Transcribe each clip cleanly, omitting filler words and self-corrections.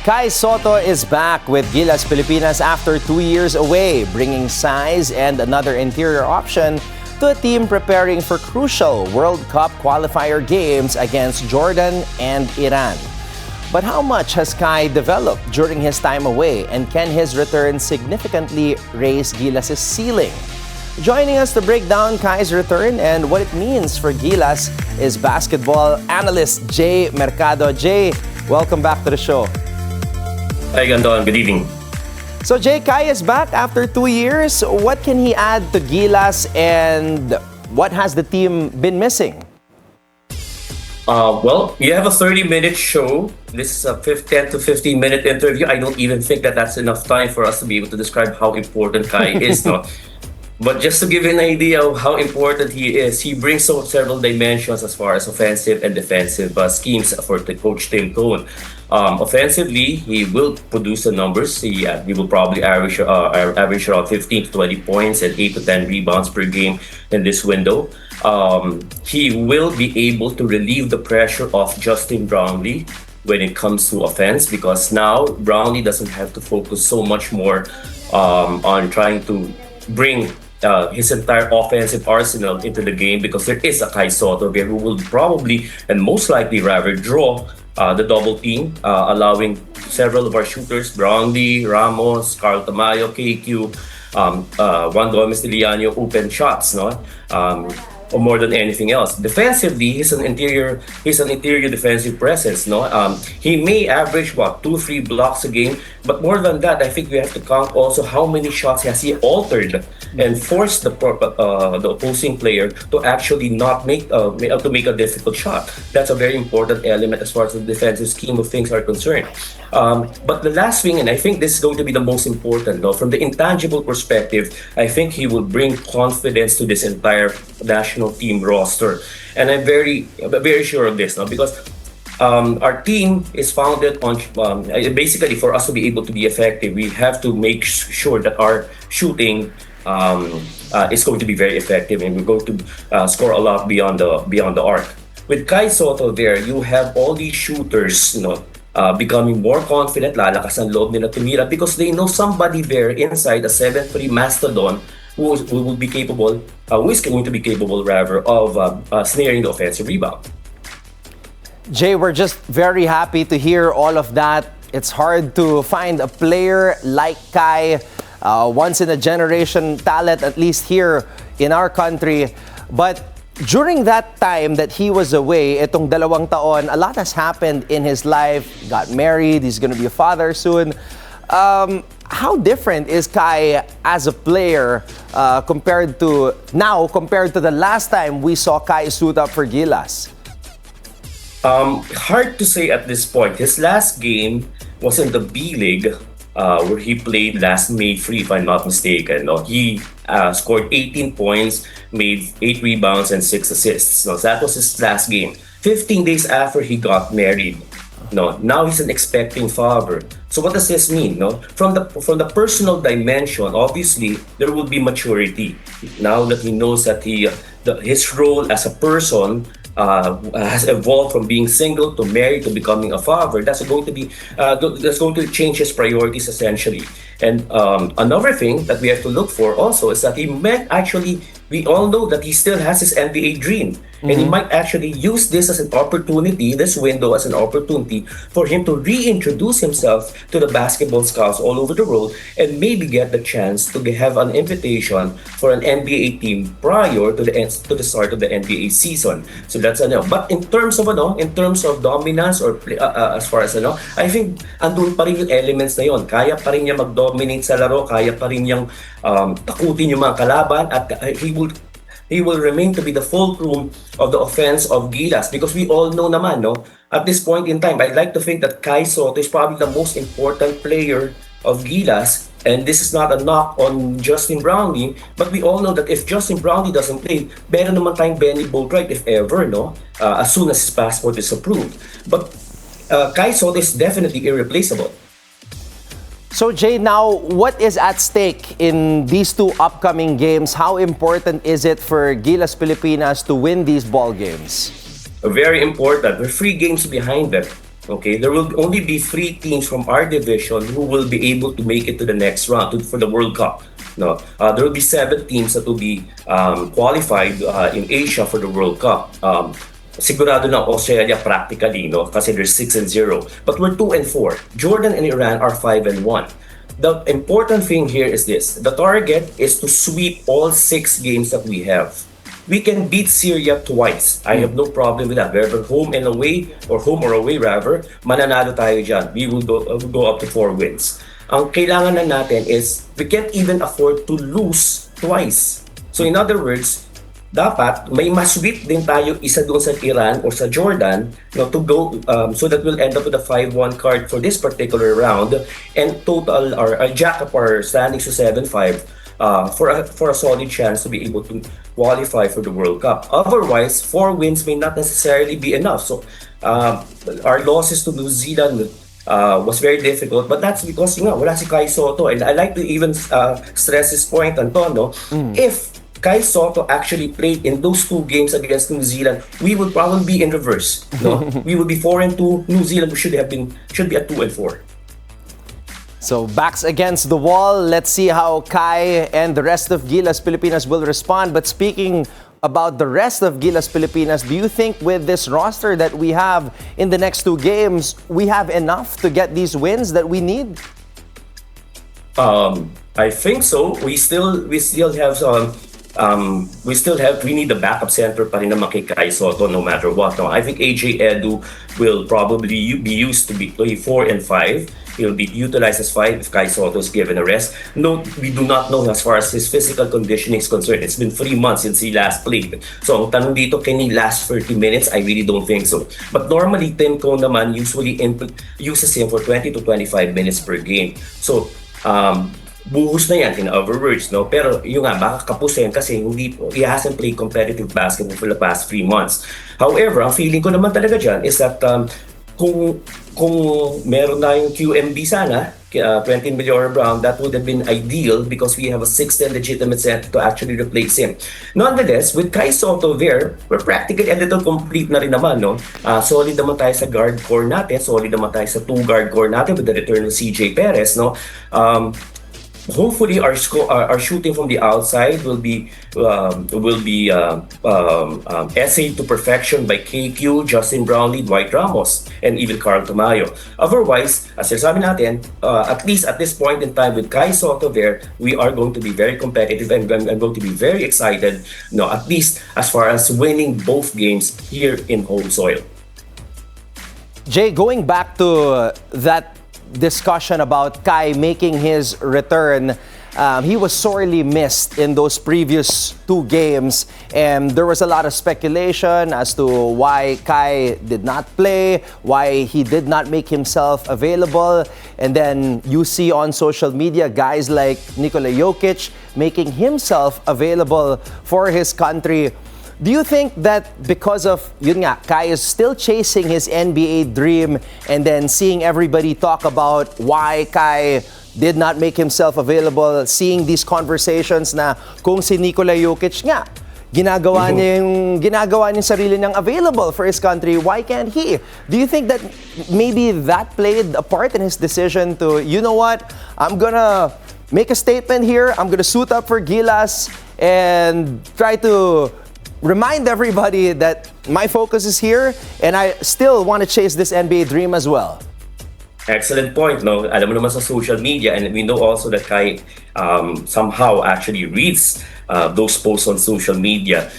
Kai Sotto is back with Gilas Pilipinas after 2 years away, bringing size and another interior option to a team preparing for crucial World Cup qualifier games against Jordan and Iran. But how much has Kai developed during his time away, and can his return significantly raise Gilas' ceiling? Joining us to break down Kai's return and what it means for Gilas is basketball analyst Jay Mercado. Jay, welcome back to the show. Hi, Gandon. Good evening. So Jay, Kai is back after 2 years. What can he add to Gilas, and what has the team been missing? Well, you have a 30-minute show. This is a 10 to 15-minute interview. I don't even think that that's enough time for us to be able to describe how important Kai is. No? But just to give you an idea of how important he is, he brings several dimensions as far as offensive and defensive schemes for the coach Tim Cohn. Offensively, he will produce the numbers. He will probably average around 15 to 20 points and 8 to 10 rebounds per game in this window. He will be able to relieve the pressure of Justin Brownlee when it comes to offense, because now Brownlee doesn't have to focus so much more on trying to bring his entire offensive arsenal into the game, because there is a Kai Sotto there who will probably and most likely rather draw the double team, allowing several of our shooters, Brownlee, Ramos, Carl Tamayo, KQ, Juan Gomez Diliano, open shots, no? Or more than anything else. Defensively, he's an interior defensive presence, no? He may average 2-3 blocks a game, but more than that, I think we have to count also how many shots has he altered and forced the opposing player to actually not make to make a difficult shot. That's a very important element as far as the defensive scheme of things are concerned. But the last thing, and I think this is going to be the most important, no? From the intangible perspective, I think he will bring confidence to this entire national team roster, and I'm very sure of this now, because our team is founded on basically, for us to be able to be effective, we have to make sure that our shooting is going to be very effective, and we're going to score a lot beyond the arc. With Kai Sotto there, you have all these shooters, becoming more confident, lalakas ang loob nila tumira, because they know somebody there inside, a 7'3" mastodon who will be capable, who is going to be capable rather of snaring the offensive rebound. Jay, we're just very happy to hear all of that. It's hard to find a player like Kai, once in a generation talent, at least here in our country. But during that time that he was away, itong 2 taon, a lot has happened in his life. He got married, he's gonna be a father soon. How different is Kai as a player compared to the last time we saw Kai suit up for Gilas? Hard to say at this point. His last game was in the B League, where he played last May 3, if I'm not mistaken. No, he scored 18 points, made 8 rebounds and 6 assists. No, that was his last game. 15 days after he got married. No, now he's an expecting father. So what does this mean? No, from the personal dimension, obviously there will be maturity now that he knows that his role as a person has evolved from being single to married to becoming a father. That's going to change his priorities essentially. And another thing that we have to look for also is that we all know that he still has his NBA dream. And he might actually use this as an opportunity, this window as an opportunity for him to reintroduce himself to the basketball scouts all over the world, and maybe get the chance to have an invitation for an NBA team prior to the start of the NBA season. So that's But in terms of dominance, or as far as I think andun pa rin yung elements na yon. Kaya pa rin niya mag-dominate sa laro, kaya pa rin niyang takutin yung mga kalaban, at he will remain to be the fulcrum of the offense of Gilas, because we all know naman, at this point in time, I'd like to think that Kai Sotto is probably the most important player of Gilas, and this is not a knock on Justin Brownlee, but we all know that if Justin Brownlee doesn't play, meron naman tayong Benny Boatwright, if ever, as soon as his passport is approved. But Kai Sotto is definitely irreplaceable. So Jay, now what is at stake in these 2 upcoming games? How important is it for Gilas Pilipinas to win these ball games? Very important. We're 3 games behind them. Okay, there will only be 3 teams from our division who will be able to make it to the next round for the World Cup. No, there will be 7 teams that will be qualified in Asia for the World Cup. Sigurado na Australia practically, no, kasi they're 6-0. But we're 2-4. Jordan and Iran are 5-1. The important thing here is this: the target is to sweep all 6 games that we have. We can beat Syria twice. I have no problem with that. Whether home and away, or home or away rather, mananalo tayo dyan. We will go up to 4 wins. Ang kailangan na natin is, we can't even afford to lose twice. So in other words, dapat may masweep din tayo isa doon sa Iran or sa Jordan, to go so that we'll end up with a 5-1 card for this particular round and total or jack up our standings to 7-5. For a solid chance to be able to qualify for the World Cup. Otherwise, 4 wins may not necessarily be enough. So, our losses to New Zealand was very difficult, but that's because wala si Kai Sotto. And I like to even stress this point, Antonio. If Kai Sotto actually played in those 2 games against New Zealand, we would probably be in reverse. No, we would be 4-2. New Zealand should be at 2-4. So backs against the wall. Let's see how Kai and the rest of Gilas Pilipinas will respond. But speaking about the rest of Gilas Pilipinas, do you think with this roster that we have in the next 2 games, we have enough to get these wins that we need? I think so. We still have we need the backup center pa rin naman kay Kai Sotto no matter what. No, I think AJ Edu will probably be used to play 4 and 5. He'll be utilized as 5 if Kai Sotto is given a rest. No, we do not know as far as his physical conditioning is concerned. It's been 3 months since he last played. So ang tanong dito, can he last 30 minutes? I really don't think so. But normally, Tim Cone naman usually uses him for 20 to 25 minutes per game. So, buhos na yan in other words, no? Pero yung nga, baka kapusin kasi he hasn't played competitive basketball for the past 3 months. However, ang feeling ko naman talaga dyan is that kung meron na yung QMB sana, Quentin Bilyonaryo, that would have been ideal because we have a 6th and legitimate center to actually replace him. Nonetheless, with Kai Sotto there, we're practically a little complete na rin naman, no? Solid naman tayo sa guard core natin, solid naman tayo sa 2 guard core natin with the return of CJ Perez, no? Hopefully our shooting from the outside will be essayed to perfection by KQ, Justin Brownlee, Dwight Ramos, and even Carl Tamayo. Otherwise, as sabi natin, at least at this point in time with Kai Sotto there, we are going to be very competitive and I'm going to be very excited, at least as far as winning both games here in home soil. Jay, going back to that discussion about Kai making his return, he was sorely missed in those previous 2 games, and there was a lot of speculation as to why Kai did not play, why he did not make himself available, and then you see on social media guys like Nikola Jokic making himself available for his country. Do you think that because of, Kai is still chasing his NBA dream and then seeing everybody talk about why Kai did not make himself available, seeing these conversations na kung si Nikola Jokic nga, ginagawa niya sarili niyang available for his country, why can't he? Do you think that maybe that played a part in his decision to, I'm gonna make a statement here, I'm gonna suit up for Gilas and try to remind everybody that my focus is here and I still want to chase this NBA dream as well? Excellent point, no? Alam mo naman sa social media, and we know also that Kai somehow actually reads those posts on social media.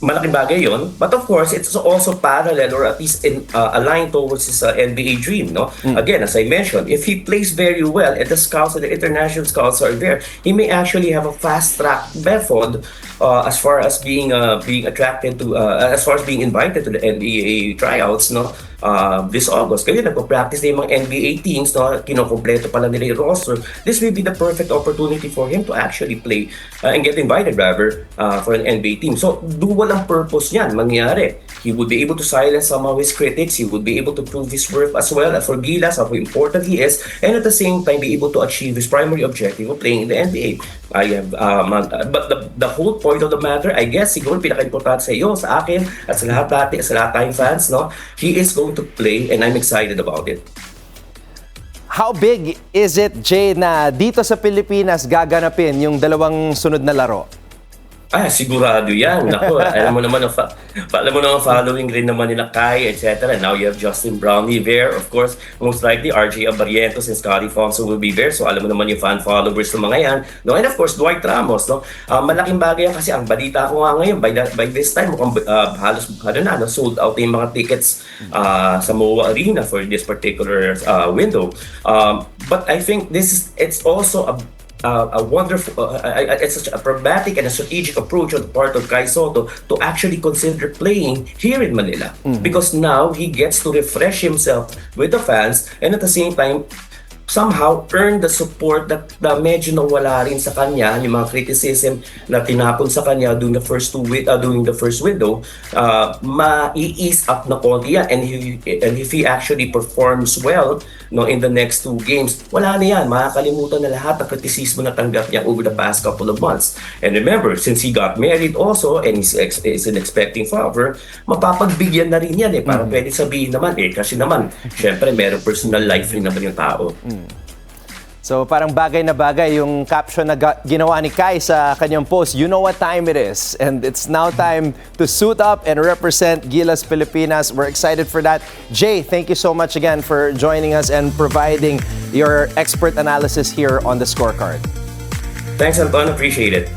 Malaking bagay yon, but of course it's also parallel or at least aligned towards his NBA dream, no? Again, as I mentioned, if he plays very well and the scouts and the international scouts are there, he may actually have a fast track method as far as being attracted to as far as being invited to the NBA tryouts, no? This August. Kaya nagpo-practice na yung mga NBA teams, no? Kinokompleto pala nila yung roster. This will be the perfect opportunity for him to actually play and get invited rather for an NBA team. So, dual ang purpose niyan mangyari. He would be able to silence some of his critics. He would be able to prove his worth as well for Gilas, how important he is, and at the same time be able to achieve his primary objective of playing in the NBA. I have, but the whole point of the matter, I guess, siguro pinaka-importante sa iyo, sa akin, at sa lahat natin, sa lahat tayong fans, no? He is going to play and I'm excited about it. How big is it, Jay, na dito sa Pilipinas gaganapin yung dalawang sunod na laro? Sigurado yan. Naku, alam mo naman, following rin naman nila Kai, etc. Now you have Justin Brownlee there. Of course, most likely, RJ Abarientos and Scotty Fonso will be there. So alam mo naman yung fan followers ng mga yan. No? And of course, Dwight Ramos. No? Malaking bagay yan kasi ang balita ko nga ngayon, by this time, mukhang halos sold out yung mga tickets sa MOA Arena for this particular window. But I think it's also a wonderful, it's such a pragmatic and a strategic approach on the part of Kai Sotto to actually consider playing here in Manila. Because now he gets to refresh himself with the fans and at the same time, somehow earn the support that medyo nawala rin sa kanya, yung mga criticism na tinapon sa kanya during the first window, ma-ease up na konti yan. And if he actually performs well, no, in the next 2 games, wala na yan. Makakalimutan na lahat ng kritisismo na tanggap niya over the past couple of months. And remember, since he got married also and is an expecting father, mapapagbigyan na rin yan eh. Parang pwede sabihin naman kasi naman, syempre meron personal life rin naman yung tao. So parang bagay na bagay yung caption na ginawa ni Kai sa kanyang post. You know what time it is. And it's now time to suit up and represent Gilas Pilipinas. We're excited for that. Jay, thank you so much again for joining us and providing your expert analysis here on the Scorecard. Thanks, Anton. Appreciate it.